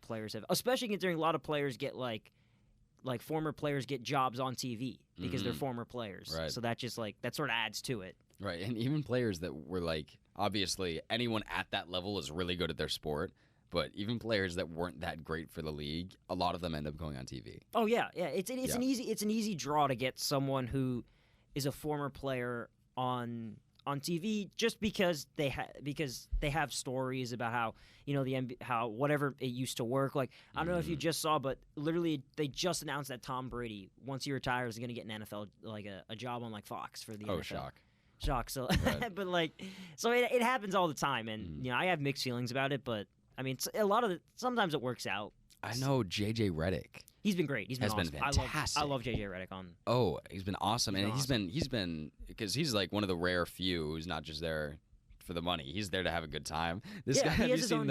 players have, especially considering a lot of players get like former players get jobs on TV because they're former players. Right. So that just that sort of adds to it. Right, and even players that were obviously anyone at that level is really good at their sport, but even players that weren't that great for the league, a lot of them end up going on TV. Oh yeah. It's an easy draw to get someone who is a former player on TV just because they have stories about how how whatever it used to work. Like I don't know if you just saw, but literally they just announced that Tom Brady, once he retires, is going to get an NFL a job on Fox for the NFL. Oh, shock. So, right. but so it happens all the time, and I have mixed feelings about it. But I mean, sometimes it works out. I know JJ Redick. He's been great. He's been awesome. Been fantastic. I love JJ Redick on. Oh, he's been awesome, and he's been because he's one of the rare few who's not just there for the money. He's there to have a good time. This guy, he has his own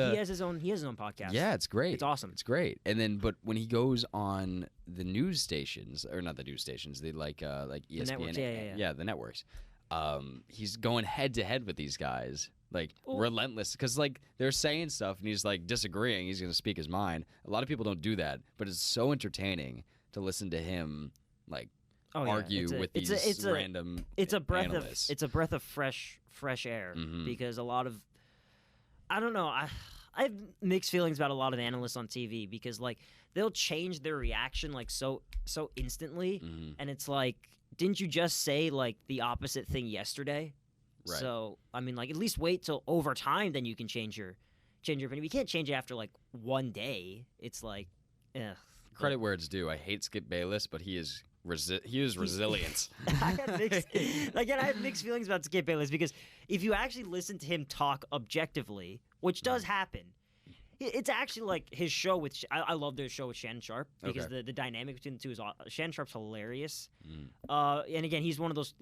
podcast. Yeah, it's great. It's awesome. It's great. And then, but when he goes on the news stations, or not the news stations, they ESPN, the networks, the networks. He's going head to head with these guys, relentless, because they're saying stuff and he's disagreeing. He's going to speak his mind. A lot of people don't do that, but it's so entertaining to listen to him argue with these random. It's a breath analysts. It's a breath of fresh air because a lot of I don't know. I have mixed feelings about a lot of analysts on TV because they'll change their reaction so instantly, and it's didn't you just say the opposite thing yesterday? Right. So I mean, at least wait till over time, then you can change your opinion. You can't change it after one day. It's ugh. Credit where it's due. I hate Skip Bayless, but he is resilient. I have mixed feelings about Skip Bayless because if you actually listen to him talk objectively, which does happen, it's actually his show with. I love their show with Shannon Sharp because the dynamic between the two is Shannon Sharp's hilarious. And again, he's one of those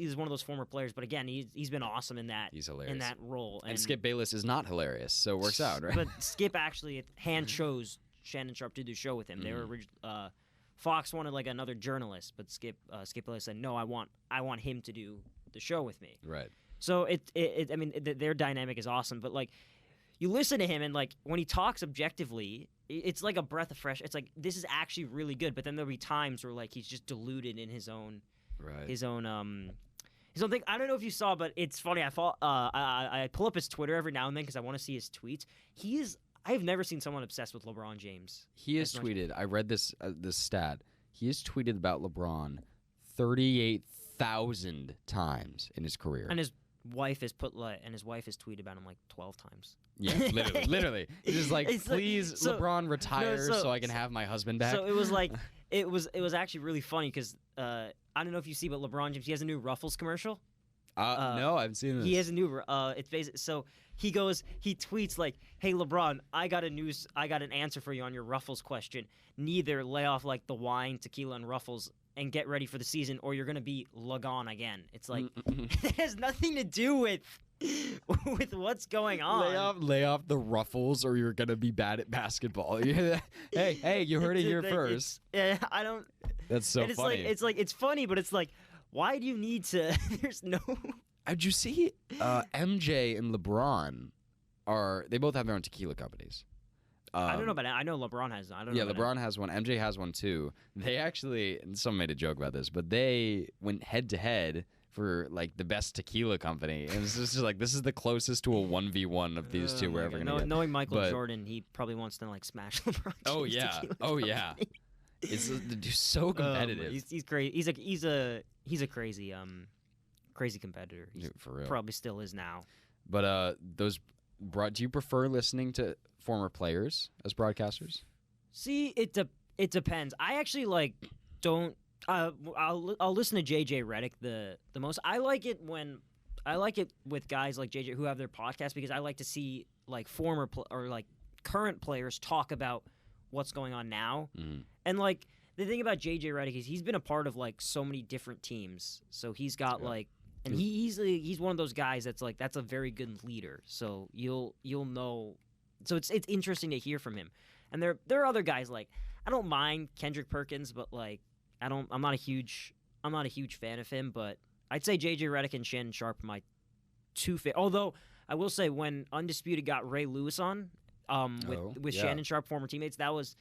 former players, but again, he's been awesome in that. He's hilarious in that role. And Skip Bayless is not hilarious, so it works out, right? But Skip actually hand chose Shannon Sharp to do the show with him. They were Fox wanted another journalist, but Skip Bayless said no. I want him to do the show with me. Right. So I mean their dynamic is awesome, but you listen to him and when he talks objectively, it's like a breath of fresh. It's this is actually really good. But then there'll be times where he's just deluded in his own thing. I don't know if you saw, but it's funny. I pull up his Twitter every now and then because I want to see his tweets. I have never seen someone obsessed with LeBron James. He has tweeted. I read this stat. He has tweeted about LeBron 38,000 times in his career. And his wife has tweeted about him 12 times. Yeah, literally. He's just please, LeBron retire so I can have my husband back. So it was it was actually really funny because I don't know if you see, but LeBron James, he has a new Ruffles commercial. No, I haven't seen this. He has a new. It's basically so he tweets "Hey LeBron, I got an answer for you on your Ruffles question. Neither lay off the wine, tequila, and Ruffles." And get ready for the season, or you're going to be Lagon again. It's it has nothing to do with what's going on. Lay off the Ruffles, or you're going to be bad at basketball. hey, you heard it here first. I don't. That's so funny. It's funny, but it's why do you need to? There's no. Did you see MJ and LeBron they both have their own tequila companies. I don't know about that. I know LeBron has. I don't know. Yeah, LeBron has one. MJ has one too. They actually, and someone made a joke about this, but they went head to head for the best tequila company. And it's just this is the closest to a 1v1 of these two we're ever going to get. Knowing Michael Jordan, he probably wants to smash LeBron. Oh yeah. Oh yeah. It's so competitive. He's crazy. He's a crazy competitor. For real. Probably still is now. But do you prefer listening to former players as broadcasters? See, it depends. I actually don't. I'll listen to JJ Redick the most. I like it with guys like JJ who have their podcast because I like to see former or current players talk about what's going on now. Mm-hmm. And the thing about JJ Redick is he's been a part of so many different teams. So he's got and he's one of those guys that's a very good leader. So you'll know. So it's interesting to hear from him. And there are other guys I don't mind Kendrick Perkins, but I'm not a huge fan of him. But I'd say JJ Redick and Shannon Sharp are my two favorite. Although I will say when Undisputed got Ray Lewis on, with yeah. Shannon Sharp, former teammates. That was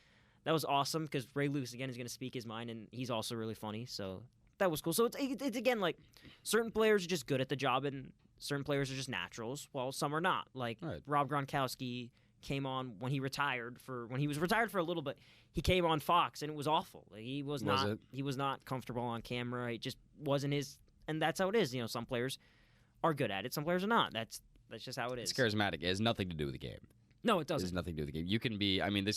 awesome because Ray Lewis again is going to speak his mind, and he's also really funny. So that was cool. So it's again like certain players are just good at the job, and certain players are just naturals, while some are not. Like Rob Gronkowski came on when he was retired for a little bit. He came on Fox, and it was awful. Like, he was not comfortable on camera. It just wasn't his, and that's how it is. Some players are good at it, some players are not. That's just how it is. It's charismatic. It has nothing to do with the game. No, it doesn't. It has nothing to do with the game. You can be. I mean,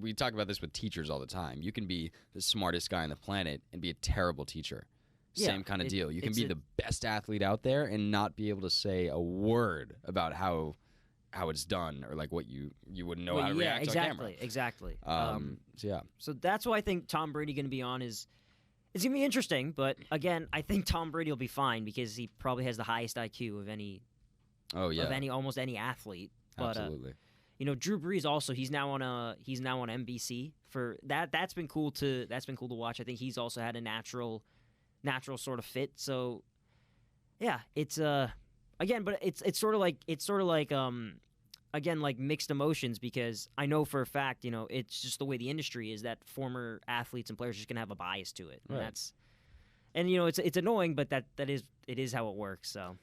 we talk about this with teachers all the time. You can be the smartest guy on the planet and be a terrible teacher. Same kind of deal. You can be the best athlete out there and not be able to say a word about how it's done or like what you wouldn't know how to react on camera. Exactly. So that's why I think Tom Brady going to be on is it's going to be interesting. But again, I think Tom Brady will be fine because he probably has the highest IQ of almost any athlete. But, absolutely. Drew Brees also he's now on NBC for that. That's been cool to watch. I think he's also had a natural sort of fit. So yeah, it's again, but it's sort of like again, like mixed emotions because I know for a fact, it's just the way the industry is that former athletes and players are just gonna have a bias to it, and right. it's annoying, but it is how it works. So